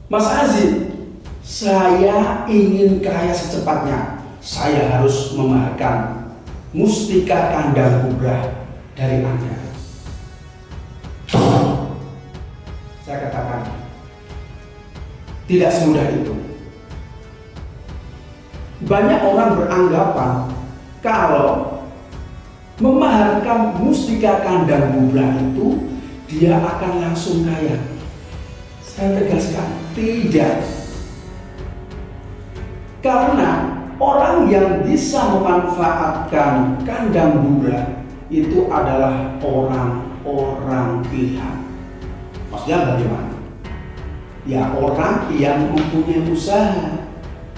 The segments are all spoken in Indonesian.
Mas Azim, saya ingin kaya secepatnya. Saya harus memaharkan mustika kandang bubrah dari Anda. Saya katakan, tidak semudah itu. Banyak orang beranggapan kalau memaharkan mustika kandang bubrah itu dia akan langsung kaya. Saya tegaskan, tidak. Karena orang yang bisa memanfaatkan kandang bubrah itu adalah orang-orang pilihan. Maksudnya bagaimana? Ya, orang yang mempunyai usaha.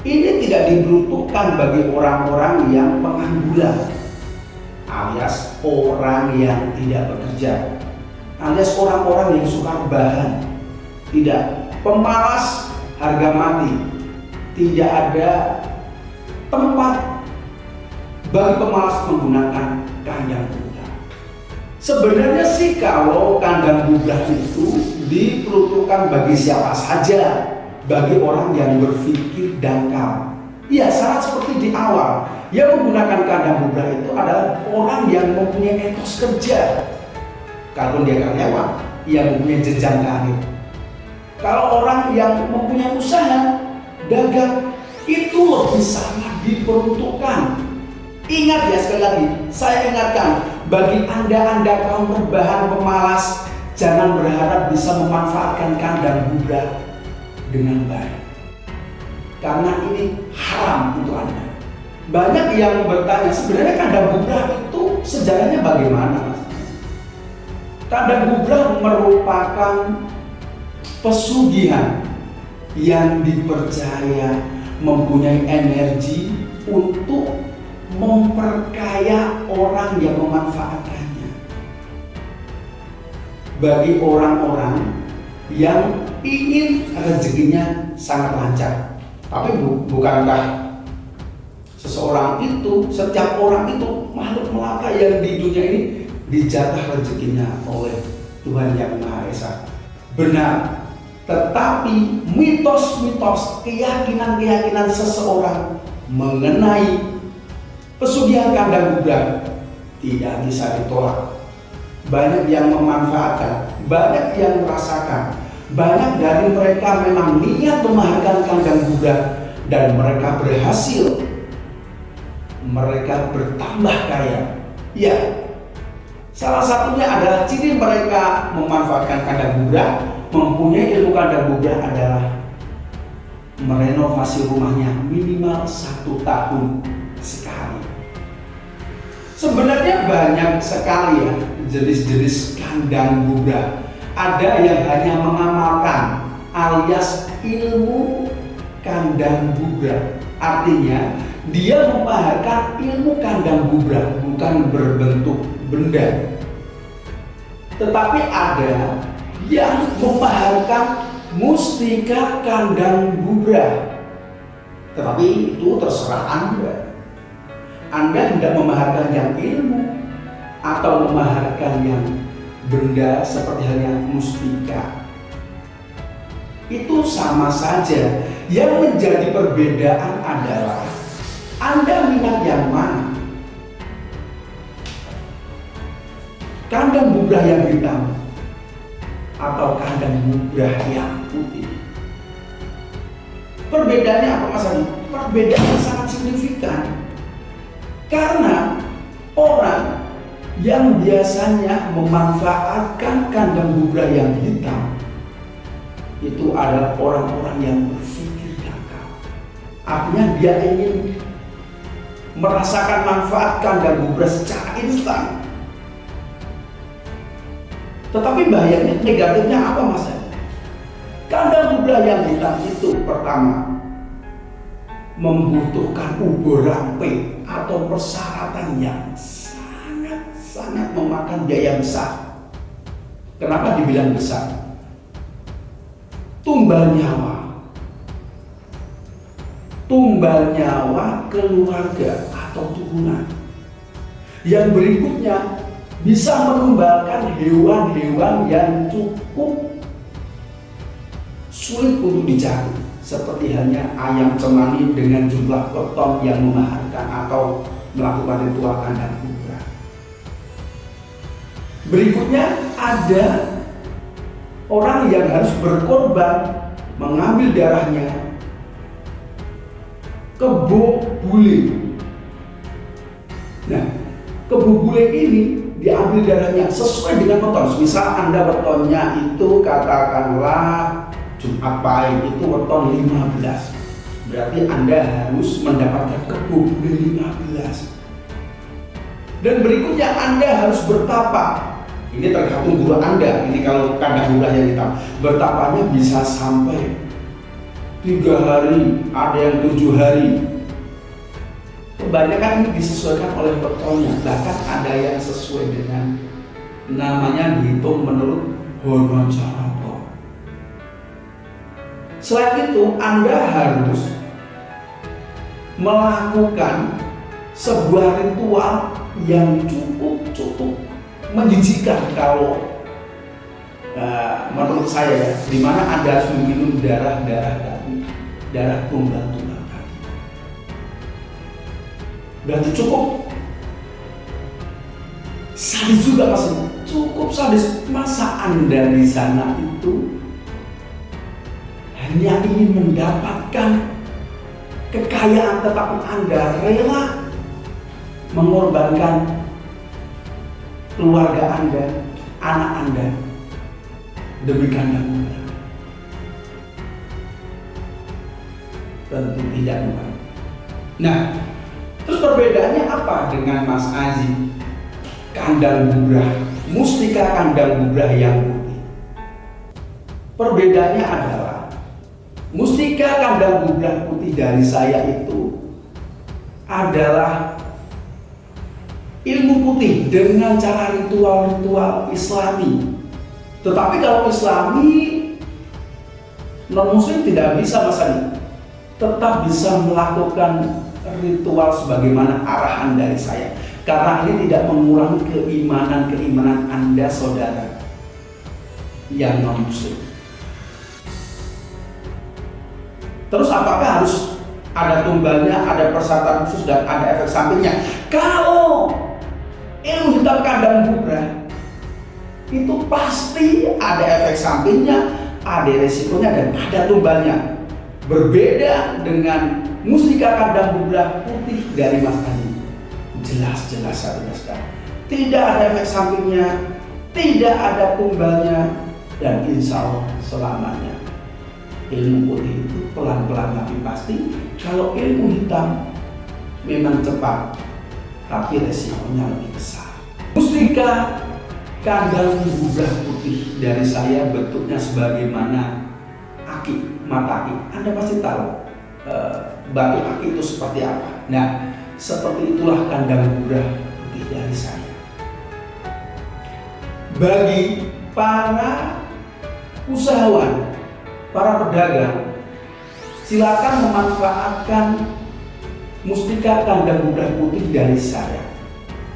Ini tidak diperuntukkan bagi orang-orang yang pengangguran, alias orang yang tidak bekerja, alias orang-orang yang suka rebahan, tidak, pemalas harga mati. Tidak ada tempat bagi pemalas menggunakan kandang bubrah. Sebenarnya sih kalau kandang bubrah itu diperuntukkan bagi siapa saja, bagi orang yang berpikir dangkal. Ya, syarat seperti di awal, yang menggunakan kandang bubrah itu adalah orang yang mempunyai etos kerja. Kalau dia karyawan, yang mempunyai jenjang karir. Kalau orang yang mempunyai usaha, dagang, itu lebih sangat diperuntukkan. Ingat ya, sekali lagi, saya ingatkan, bagi Anda kaum rebahan pemalas, jangan berharap bisa memanfaatkan kandang bubrah dengan baik. Karena ini haram untuk Anda. Banyak yang bertanya, sebenarnya kandang bubrah itu sejarahnya bagaimana, Mas? Kandang bubrah merupakan pesugihan yang dipercaya mempunyai energi untuk memperkaya orang yang memanfaatkannya. Bagi orang-orang yang ingin rezekinya sangat lancar. Tapi bukankah seseorang itu, setiap orang itu makhluk melata yang di dunia ini dijatah rezekinya oleh Tuhan Yang Maha Esa? Benar. Tetapi mitos-mitos, keyakinan-keyakinan seseorang mengenai pesugihan kandang bubrah tidak bisa ditolak. Banyak yang memanfaatkan, banyak yang merasakan, banyak dari mereka memang niat memaharkan kandang bubrah dan mereka berhasil. Mereka bertambah kaya. Ya, salah satunya adalah ciri mereka memanfaatkan kandang bubrah, mempunyai ilmu kandang bubrah adalah merenovasi rumahnya minimal 1 tahun sekali. Sebenarnya banyak sekali ya jenis-jenis kandang bubrah. Ada yang hanya mengamalkan alias ilmu kandang bubrah. Artinya dia memaharkan ilmu kandang bubrah, bukan berbentuk benda. Tetapi ada yang memaharkan mustika kandang bubrah. Tetapi itu terserah Anda. Anda tidak memaharkan yang ilmu atau memaharkan yang benda seperti halnya mustika. Itu sama saja. Yang menjadi perbedaan adalah Anda minat yang mana? Kandang bubrah yang hitam atau kandang bubrah yang putih? Perbedaannya apa, Mas Adi? Perbedaannya sangat signifikan. Karena orang yang biasanya memanfaatkan kandang bubrah yang hitam itu adalah orang-orang yang berpikir dangkal. Artinya dia ingin merasakan manfaat kandang bubrah secara instan. Tetapi bahayanya, negatifnya apa, Mas? Kandang bubrah yang hitam itu pertama membutuhkan uborampe atau persyaratan yang sangat memakan biaya besar. Kenapa dibilang besar? Tumbal nyawa keluarga atau turunan. Yang berikutnya bisa menumbalkan hewan-hewan yang cukup sulit untuk dicari, seperti halnya ayam cemani dengan jumlah weton yang memaharkan atau melakukan ritual kandang kubra. Berikutnya ada orang yang harus berkorban mengambil darahnya, kebo bule. Nah, kebo bule ini diambil darahnya sesuai dengan weton. Misal Anda wetonnya itu katakanlah Jumat Pahing, itu weton 15. Berarti Anda harus mendapatkan kebo bule 15. Dan berikutnya Anda harus bertapa. Ini tergantung guru Anda. Ini kalau kandang gurah yang hitam, bertapanya bisa sampai 3 hari, ada yang 7 hari. Kebanyakan ini disesuaikan oleh wetonnya. Bahkan ada yang sesuai dengan namanya dihitung menurut Honocaroto. Selain itu, Anda harus melakukan sebuah ritual yang cukup menjijikan kalau menurut saya ya, di mana Anda harus meminum darah tunggal kaki. Berarti cukup sadis juga, cukup sadis. Masa Anda di sana itu hanya ingin mendapatkan kekayaan, tetapi Anda rela mengorbankan keluarga Anda, anak Anda demi kandang gurah? Tentu tidak, bukan. Nah, terus perbedaannya apa dengan Mas Aziz? Kandang gurah, mustika kandang gurah yang putih. Perbedaannya adalah mustika kandang gurah putih dari saya itu adalah ilmu putih dengan cara ritual-ritual Islami. Tetapi kalau Islami, non-muslim tidak bisa, Mas Adi, tetap bisa melakukan ritual sebagaimana arahan dari saya, karena ini tidak mengurangi keimanan Anda, saudara yang non-muslim. Terus apakah harus ada tumbalnya, ada persyaratan khusus, dan ada efek sampingnya? Kalau ilmu hitam kandang gurah itu pasti ada efek sampingnya, ada resikonya, dan ada tumbalnya. Berbeda dengan mustika kandang gurah putih dari Mas Adi, jelas-jelas saya tegaskan, tidak ada efek sampingnya, tidak ada tumbalnya, dan insya Allah selamanya. Ilmu putih itu pelan-pelan tapi pasti. Kalau ilmu hitam memang cepat, tapi resikonya lebih besar. Mustika kandang gurah putih dari saya bentuknya sebagaimana aki, mata aki. Anda pasti tahu batu aki itu seperti apa. Nah, seperti itulah kandang gurah putih dari saya. Bagi para usahawan, para pedagang, silakan memanfaatkan mustika kandang gurah putih dari saya.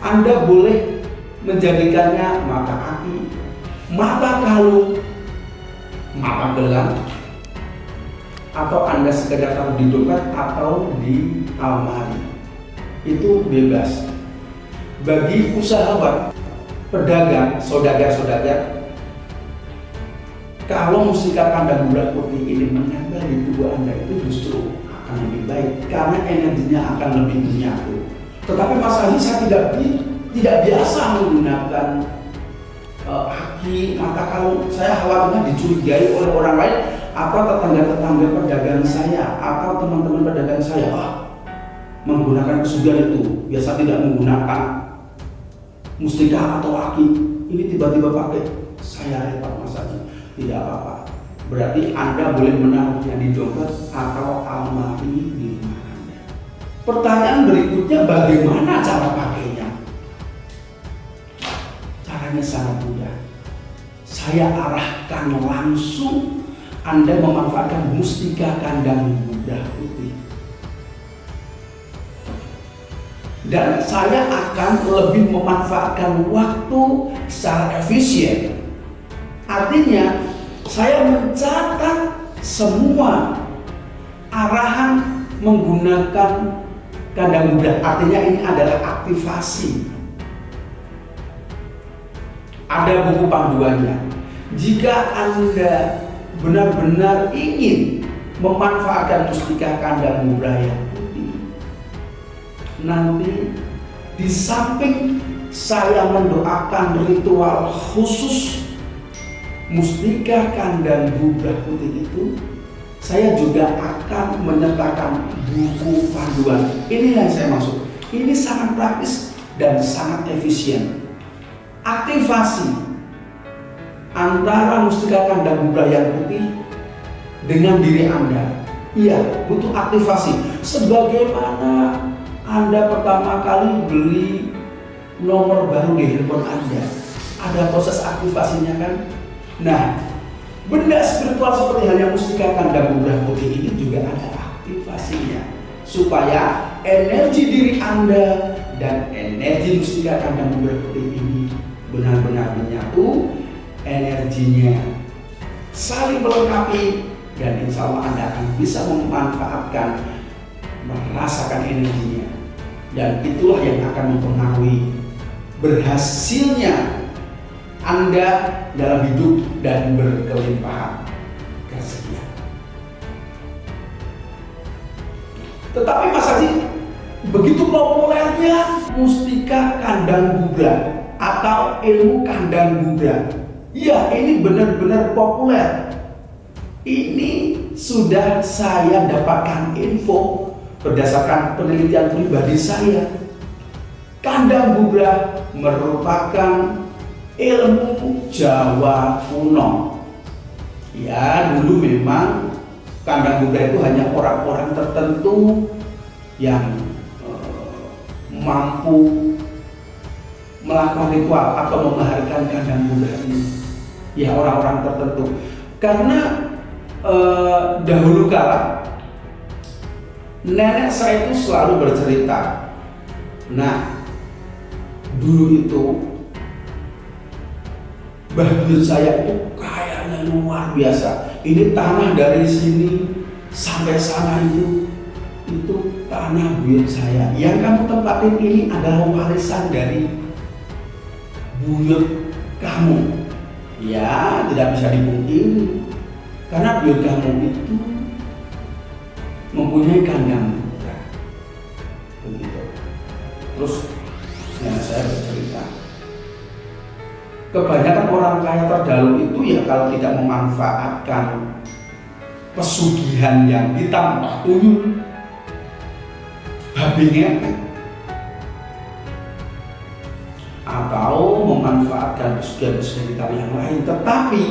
Anda boleh menjadikannya mata aki, mata kalung, mata gelang, atau Anda sekedar taruh di dompet atau di almari. Itu bebas. Bagi usahawan, pedagang, saudagar-saudagar, kalau mustika kandang gurah putih ini menempel di tubuh Anda, itu justru akan lebih baik karena energinya akan lebih menyatu. Tetapi Mas Aziz, saya tidak biasa menggunakan aki, mata kalung. Saya khawatirnya dicurigai oleh orang lain atau tetangga-tetangga pedagang saya atau teman-teman pedagang saya. Menggunakan kesugihan itu biasa tidak menggunakan mustika atau aki, ini tiba-tiba pakai. Saya repot, Mas Aziz. Tidak apa-apa. Berarti Anda boleh menaruhnya di dompet atau almari di rumah Anda. Pertanyaan berikutnya, bagaimana cara pakainya? Caranya sangat mudah. Saya arahkan langsung Anda memanfaatkan mustika kandang gurah putih. Dan saya akan lebih memanfaatkan waktu secara efisien. Artinya, saya mencatat semua arahan menggunakan kandang Buddha. Artinya ini adalah aktivasi. Ada buku panduannya. Jika Anda benar-benar ingin memanfaatkan mustika kandang Buddha yang putih, nanti di samping saya mendoakan ritual khusus mustika kandang Buddha putih itu, saya juga akan menyertakan buku panduan. Ini yang saya maksud. Ini sangat praktis dan sangat efisien. Aktivasi antara mustika kandang Buddha yang putih dengan diri Anda. Iya, butuh aktivasi. Sebagaimana Anda pertama kali beli nomor baru di handphone Anda, ada proses aktivasinya kan? Nah, benda spiritual seperti halnya mustika kandang Buddha putih ini juga ada aktivasinya, supaya energi diri Anda dan energi mustika kandang Buddha putih ini benar-benar menyatu, energinya saling melengkapi, dan insya Allah Anda akan bisa memanfaatkan, merasakan energinya, dan itulah yang akan mempengaruhi berhasilnya Anda dalam hidup dan berkelimpahan rezeki. Tetapi Mas Haji, begitu populernya mustika kandang Buddha atau ilmu kandang Buddha. Ya, ini benar-benar populer. Ini sudah saya dapatkan info berdasarkan penelitian pribadi saya. Kandang Buddha merupakan ilmu Jawa kuno. Ya, dulu memang kandang Buddha itu hanya orang-orang tertentu yang mampu melakukan ritual atau memahirkan kandang Buddha ini. Ya, orang-orang tertentu. Karena dahulu kala nenek saya itu selalu bercerita. Nah, dulu itu buyut saya itu kayaknya luar biasa. Ini tanah dari sini sampai sana itu tanah buyut saya. Yang kamu tempatin ini adalah warisan dari buyut kamu. Ya, tidak bisa dipungkiri karena buyut kamu itu mempunyai kandang Buddha. Begitu. Terus saya bercerita, kebanyakan orang kaya terdahulu itu ya kalau tidak memanfaatkan pesugihan yang hitam, tuyul, babi ngepet, atau memanfaatkan pesugihan-pesugihan hitam yang lain. Tetapi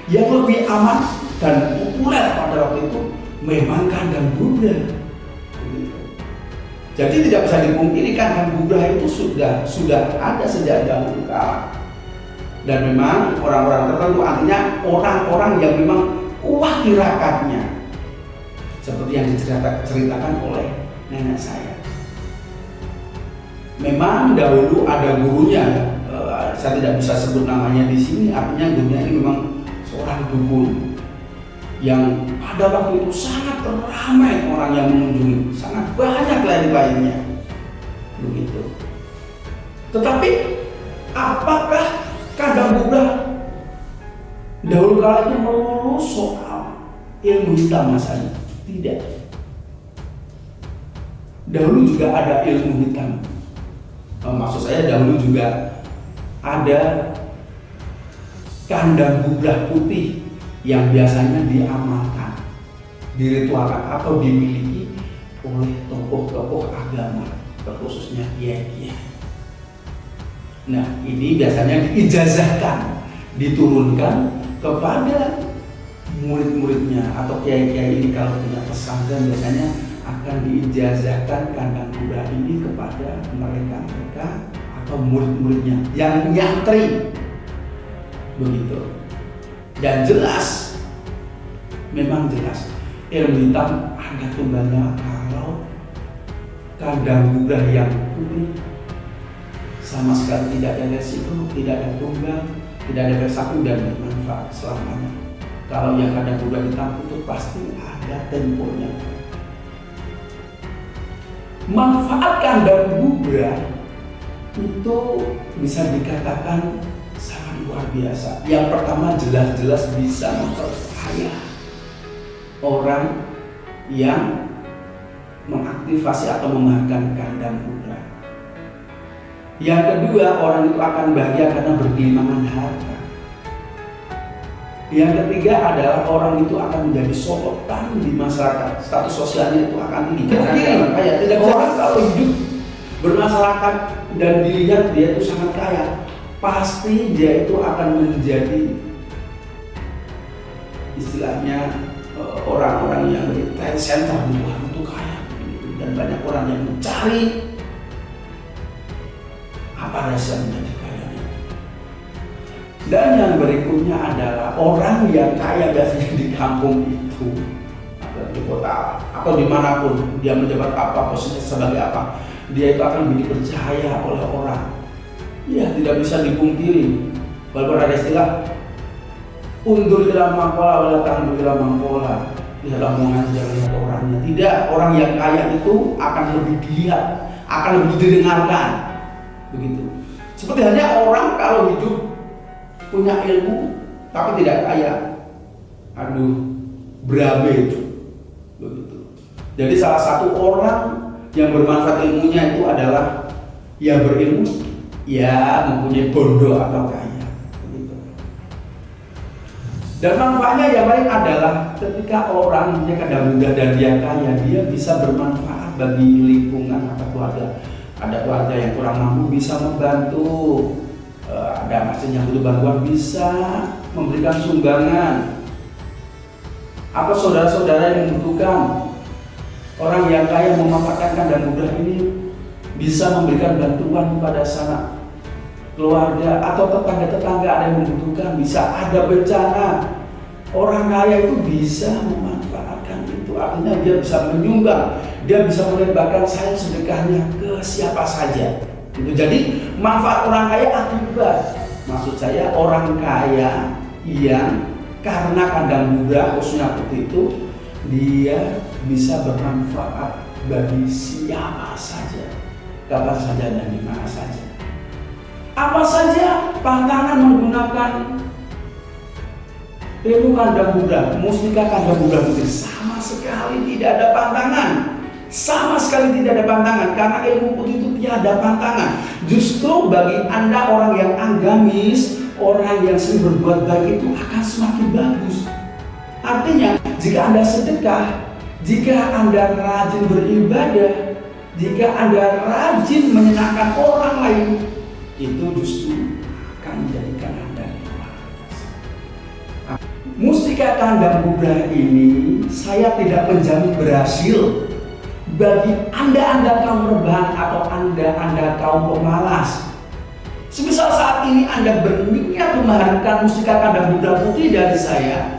yang lebih aman dan populer pada waktu itu memang kandang Buddha. Jadi tidak bisa dipungkiri kandang Buddha itu sudah ada sejak dahulu kala. Dan memang orang-orang tertentu, artinya orang-orang yang memang kuat tirakatnya, seperti yang diceritakan oleh nenek saya. Memang dahulu ada gurunya, saya tidak bisa sebut namanya di sini. Artinya gurunya ini memang seorang dukun yang pada waktu itu sangat ramai orang yang mengunjungi, sangat banyak klien-kliennya, begitu. Tetapi apakah kandang Buddha dahulu kala itu melulu soal ilmu hitam masanya? Tidak. Dahulu juga ada ilmu hitam. Maksud saya dahulu juga ada kandang Buddha putih yang biasanya diamalkan, diritualkan atau dimiliki oleh tokoh-tokoh agama, terkhususnya kiai-kiai. Nah, ini biasanya diijazahkan, diturunkan kepada murid-muridnya atau kiai-kiai ini. Kalau punya pesantren biasanya akan diijazahkan kandang Buddha ini kepada mereka atau murid-muridnya yang nyantri, begitu. Dan jelas, memang jelas ilmu hitam ada tunggalnya. Kalau kandang Buddha yang putih sama sekali tidak ada resiko, tidak ada tunggal, tidak ada efek samping dan bermanfaat selamanya. Kalau yang kandang Buddha ditampung itu pasti ada temponya. Manfaat kandang Buddha itu bisa dikatakan sangat luar biasa. Yang pertama, jelas-jelas bisa memperkaya orang yang mengaktifasi atau memakan kandang Buddha. Yang kedua, orang itu akan bahagia karena berkelimangan harta. Yang ketiga adalah orang itu akan menjadi sorotan di masyarakat, status sosialnya itu akan tinggi. Karena kaya, tidak orang kalau hidup bermasyarakat dan dilihat dia itu sangat kaya, pasti dia itu akan menjadi istilahnya orang-orang yang trend center di luar itu kaya, dan banyak orang yang mencari apa rasa menjadi kaya. Dan yang berikutnya adalah orang yang kaya biasanya di kampung itu atau di kota atau dimanapun dia menjabat apa, posisi sebagai apa, dia itu akan lebih dipercaya oleh orang. Ya, tidak bisa dipungkiri. Walaupun ada istilah undur ila mangkola wala tandur ila mangkola, tidaklah mengajar lihat orangnya. Tidak, orang yang kaya itu akan lebih dilihat, akan lebih didengarkan. Begitu. Seperti halnya orang kalau hidup punya ilmu tapi tidak kaya, aduh, berabe itu. Begitu. Jadi salah satu orang yang bermanfaat ilmunya itu adalah ya berilmu, ya mempunyai bondo atau kaya. Begitu. Dan manfaatnya yang lain adalah ketika orang dia kandang Buddha dan dia kaya, dia bisa bermanfaat bagi lingkungan atau keluarga. Ada keluarga yang kurang mampu bisa membantu. Ada masjid yang butuh bantuan bisa memberikan sumbangan. Apa saudara-saudara yang membutuhkan, orang yang kaya memanfaatkan kandang Buddha ini bisa memberikan bantuan kepada sanak keluarga atau tetangga-tetangga ada yang membutuhkan, bisa ada bencana. Orang kaya itu bisa memanfaatkan itu, artinya dia bisa menyumbang, dia bisa melemparkan sayap sedekahnya ke siapa saja. Itu jadi manfaat orang kaya akibat, maksud saya orang kaya yang karena kandang Buddha khususnya seperti itu, dia bisa bermanfaat bagi siapa saja, kapan saja dan di mana saja. Apa saja pantangan menggunakan ilmu kandang Buddha, mustika kandang Buddha itu sama sekali tidak ada pantangan. Sama sekali tidak ada pantangan, karena ilmu putih itu tiada pantangan. Justru bagi Anda orang yang agamis, orang yang sering berbuat baik itu akan semakin bagus. Artinya jika Anda sedekah, jika Anda rajin beribadah, jika Anda rajin menyenangkan orang lain, itu justru akan menjadikan Anda luar biasa. Mustika kandang Buddha ini saya tidak menjamin berhasil bagi Anda kaum rebahan atau Anda kaum pemalas. Semisal saat ini Anda berniat mengharapkan mustika kandang Buddha putih dari saya,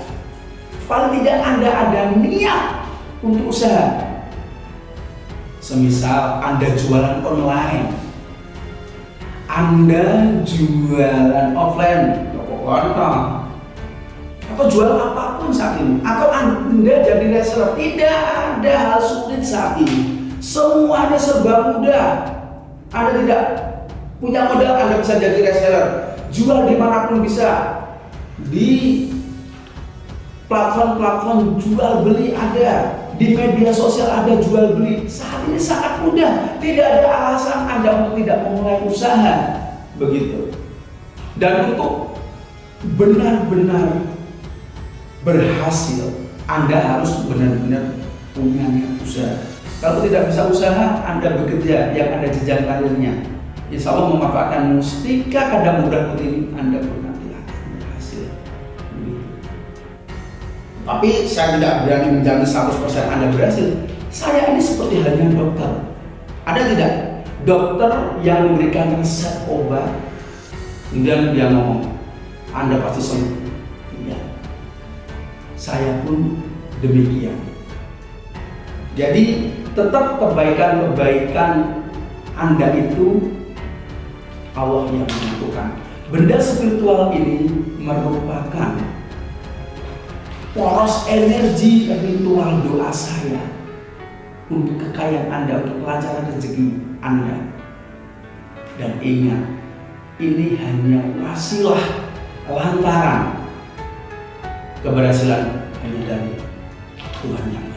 paling tidak Anda ada niat untuk usaha. Semisal Anda jualan online, Anda jualan offline, atau jual apapun saat ini, atau Anda jadi reseller, tidak ada hal sulit saat ini. Semuanya serba mudah. Anda tidak punya modal, Anda bisa jadi reseller, jual dimanapun bisa. Di platform-platform jual beli ada, di media sosial ada jual beli. Saat ini sangat mudah, tidak ada alasan Anda untuk tidak memulai usaha. Begitu. Dan untuk benar-benar berhasil, Anda harus benar-benar punya niat usaha. Kalau tidak bisa usaha, Anda bekerja yang ada jenjang karirnya. Insya Allah memanfaatkan mustika kandang Buddha putih ini, Anda pun nanti akan berhasil. Tapi saya tidak berani menjamin 100% Anda berhasil. Saya ini seperti halnya dokter. Ada tidak dokter yang memberikan resep obat, kemudian dia ngomong, Anda pasti sembuh? Saya pun demikian. Jadi tetap kebaikan-kebaikan Anda itu Allah yang menentukan. Benda spiritual ini merupakan poros energi ritual doa saya untuk kekayaan Anda, untuk kelancaran rezeki Anda. Dan ingat, ini hanya wasilah lantaran, keberhasilan hanya dari Tuhan yang